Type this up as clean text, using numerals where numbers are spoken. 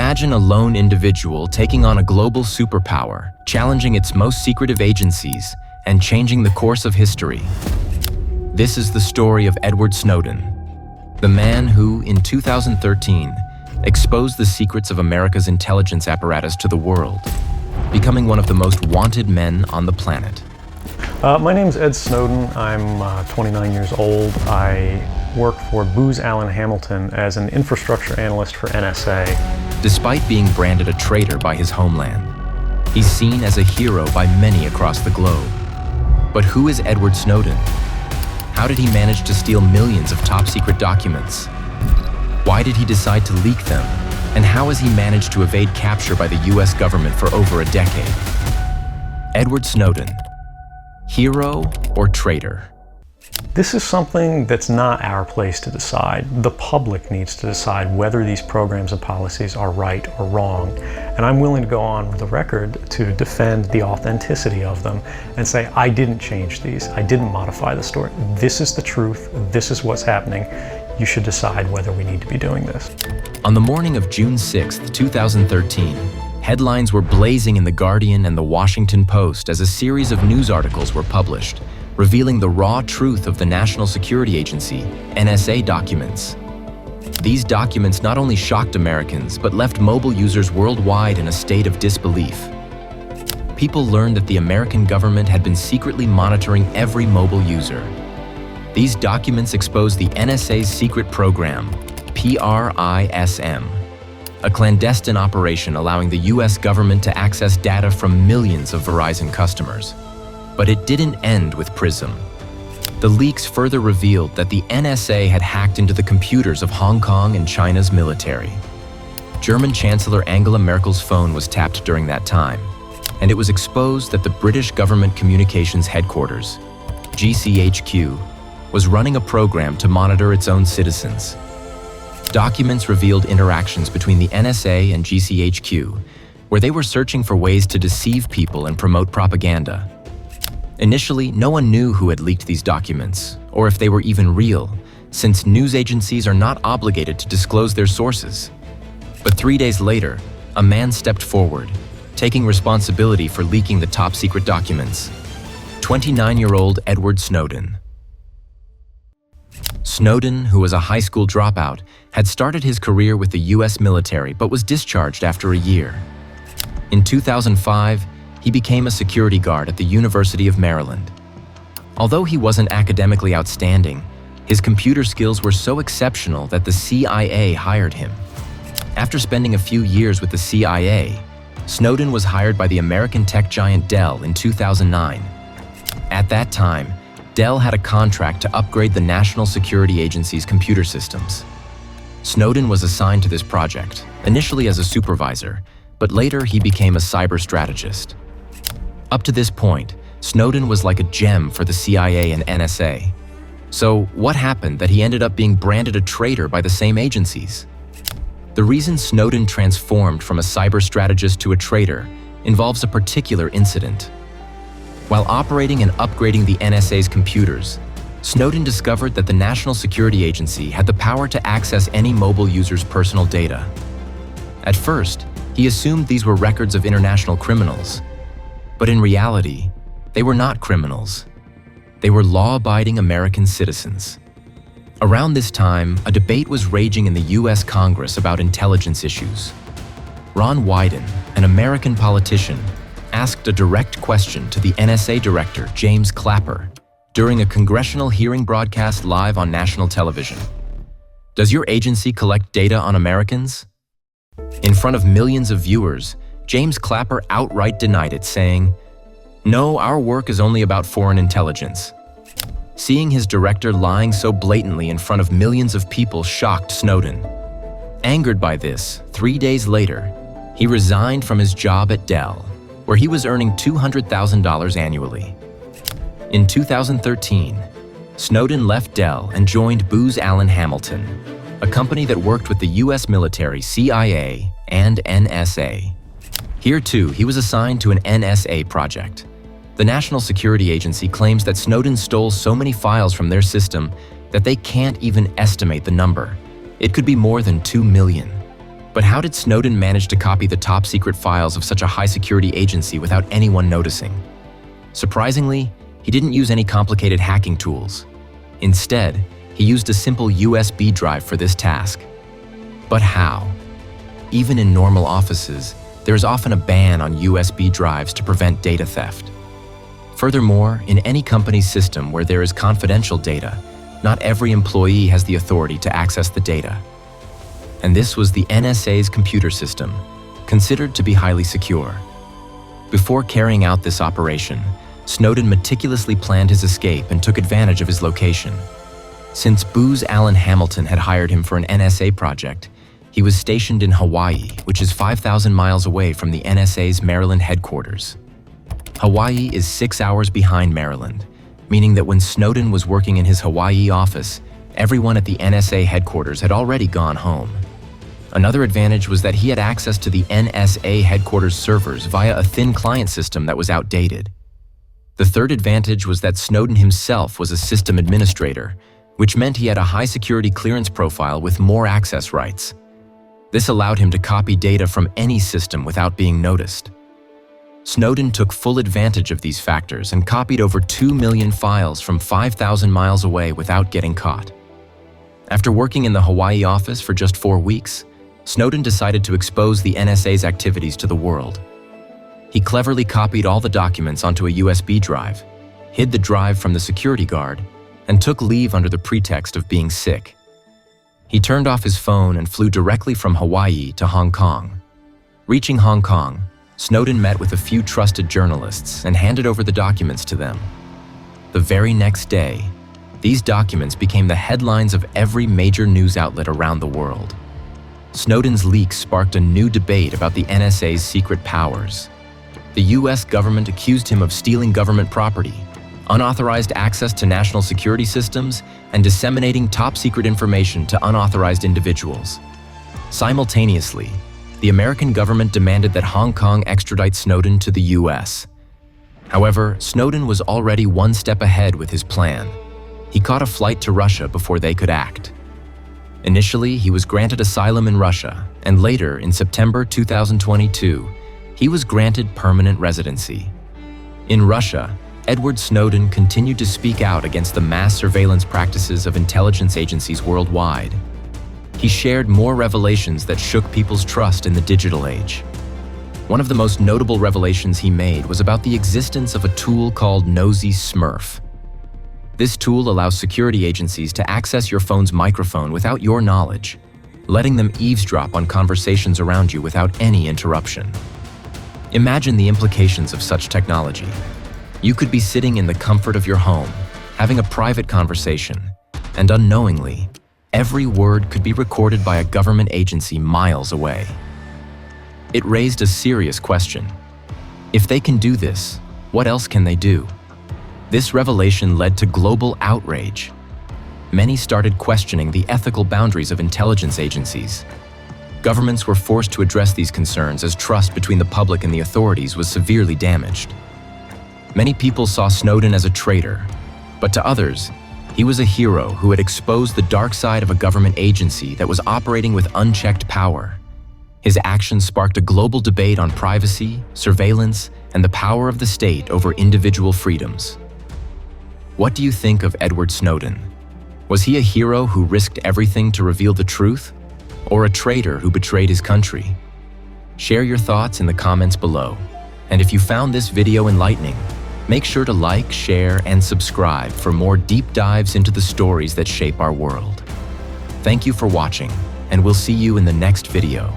Imagine a lone individual taking on a global superpower, challenging its most secretive agencies, and changing the course of history. This is the story of Edward Snowden, the man who, in 2013, exposed the secrets of America's intelligence apparatus to the world, becoming one of the most wanted men on the planet. My name's Ed Snowden. I'm 29 years old. I work for Booz Allen Hamilton as an infrastructure analyst for NSA. Despite being branded a traitor by his homeland, he's seen as a hero by many across the globe. But who is Edward Snowden? How did he manage to steal millions of top-secret documents? Why did he decide to leak them? And how has he managed to evade capture by the US government for over a decade? Edward Snowden, hero or traitor? This is something that's not our place to decide. The public needs to decide whether these programs and policies are right or wrong. And I'm willing to go on the record to defend the authenticity of them and say, I didn't change these. I didn't modify the story. This is the truth. This is what's happening. You should decide whether we need to be doing this. On the morning of June 6th, 2013, headlines were blazing in The Guardian and The Washington Post as a series of news articles were published, revealing the raw truth of the National Security Agency, NSA documents. These documents not only shocked Americans, but left mobile users worldwide in a state of disbelief. People learned that the American government had been secretly monitoring every mobile user. These documents exposed the NSA's secret program, PRISM, a clandestine operation allowing the US government to access data from millions of Verizon customers. But it didn't end with PRISM. The leaks further revealed that the NSA had hacked into the computers of Hong Kong and China's military. German Chancellor Angela Merkel's phone was tapped during that time, and it was exposed that the British Government Communications Headquarters, GCHQ, was running a program to monitor its own citizens. Documents revealed interactions between the NSA and GCHQ, where they were searching for ways to deceive people and promote propaganda. Initially, no one knew who had leaked these documents, or if they were even real, since news agencies are not obligated to disclose their sources. But 3 days later, a man stepped forward, taking responsibility for leaking the top-secret documents. 29-year-old Edward Snowden. Snowden, who was a high school dropout, had started his career with the US military but was discharged after a year. In 2005, he became a security guard at the University of Maryland. Although he wasn't academically outstanding, his computer skills were so exceptional that the CIA hired him. After spending a few years with the CIA, Snowden was hired by the American tech giant Dell in 2009. At that time, Dell had a contract to upgrade the National Security Agency's computer systems. Snowden was assigned to this project, initially as a supervisor, but later he became a cyber strategist. Up to this point, Snowden was like a gem for the CIA and NSA. So what happened that he ended up being branded a traitor by the same agencies? The reason Snowden transformed from a cyber strategist to a traitor involves a particular incident. While operating and upgrading the NSA's computers, Snowden discovered that the National Security Agency had the power to access any mobile user's personal data. At first, he assumed these were records of international criminals. But in reality, they were not criminals. They were law-abiding American citizens. Around this time, a debate was raging in the US Congress about intelligence issues. Ron Wyden, an American politician, asked a direct question to the NSA director, James Clapper, during a congressional hearing broadcast live on national television. Does your agency collect data on Americans? In front of millions of viewers, James Clapper outright denied it, saying, "No, our work is only about foreign intelligence." Seeing his director lying so blatantly in front of millions of people shocked Snowden. Angered by this, 3 days later, he resigned from his job at Dell, where he was earning $200,000 annually. In 2013, Snowden left Dell and joined Booz Allen Hamilton, a company that worked with the US military, CIA, and NSA. Here too, he was assigned to an NSA project. The National Security Agency claims that Snowden stole so many files from their system that they can't even estimate the number. It could be more than 2 million. But how did Snowden manage to copy the top-secret files of such a high-security agency without anyone noticing? Surprisingly, he didn't use any complicated hacking tools. Instead, he used a simple USB drive for this task. But how? Even in normal offices, there is often a ban on USB drives to prevent data theft. Furthermore, in any company's system where there is confidential data, not every employee has the authority to access the data. And this was the NSA's computer system, considered to be highly secure. Before carrying out this operation, Snowden meticulously planned his escape and took advantage of his location. Since Booz Allen Hamilton had hired him for an NSA project, he was stationed in Hawaii, which is 5,000 miles away from the NSA's Maryland headquarters. Hawaii is 6 hours behind Maryland, meaning that when Snowden was working in his Hawaii office, everyone at the NSA headquarters had already gone home. Another advantage was that he had access to the NSA headquarters servers via a thin client system that was outdated. The third advantage was that Snowden himself was a system administrator, which meant he had a high-security clearance profile with more access rights. This allowed him to copy data from any system without being noticed. Snowden took full advantage of these factors and copied over 2 million files from 5,000 miles away without getting caught. After working in the Hawaii office for just 4 weeks, Snowden decided to expose the NSA's activities to the world. He cleverly copied all the documents onto a USB drive, hid the drive from the security guard, and took leave under the pretext of being sick. He turned off his phone and flew directly from Hawaii to Hong Kong. Reaching Hong Kong, Snowden met with a few trusted journalists and handed over the documents to them. The very next day, these documents became the headlines of every major news outlet around the world. Snowden's leaks sparked a new debate about the NSA's secret powers. The US government accused him of stealing government property, unauthorized access to national security systems, and disseminating top-secret information to unauthorized individuals. Simultaneously, the American government demanded that Hong Kong extradite Snowden to the US. However, Snowden was already one step ahead with his plan. He caught a flight to Russia before they could act. Initially, he was granted asylum in Russia, and later, in September 2022, he was granted permanent residency. In Russia, Edward Snowden continued to speak out against the mass surveillance practices of intelligence agencies worldwide. He shared more revelations that shook people's trust in the digital age. One of the most notable revelations he made was about the existence of a tool called Nosy Smurf. This tool allows security agencies to access your phone's microphone without your knowledge, letting them eavesdrop on conversations around you without any interruption. Imagine the implications of such technology. You could be sitting in the comfort of your home, having a private conversation, and unknowingly, every word could be recorded by a government agency miles away. It raised a serious question. If they can do this, what else can they do? This revelation led to global outrage. Many started questioning the ethical boundaries of intelligence agencies. Governments were forced to address these concerns as trust between the public and the authorities was severely damaged. Many people saw Snowden as a traitor, but to others, he was a hero who had exposed the dark side of a government agency that was operating with unchecked power. His actions sparked a global debate on privacy, surveillance, and the power of the state over individual freedoms. What do you think of Edward Snowden? Was he a hero who risked everything to reveal the truth, or a traitor who betrayed his country? Share your thoughts in the comments below. And if you found this video enlightening, make sure to like, share, and subscribe for more deep dives into the stories that shape our world. Thank you for watching, and we'll see you in the next video.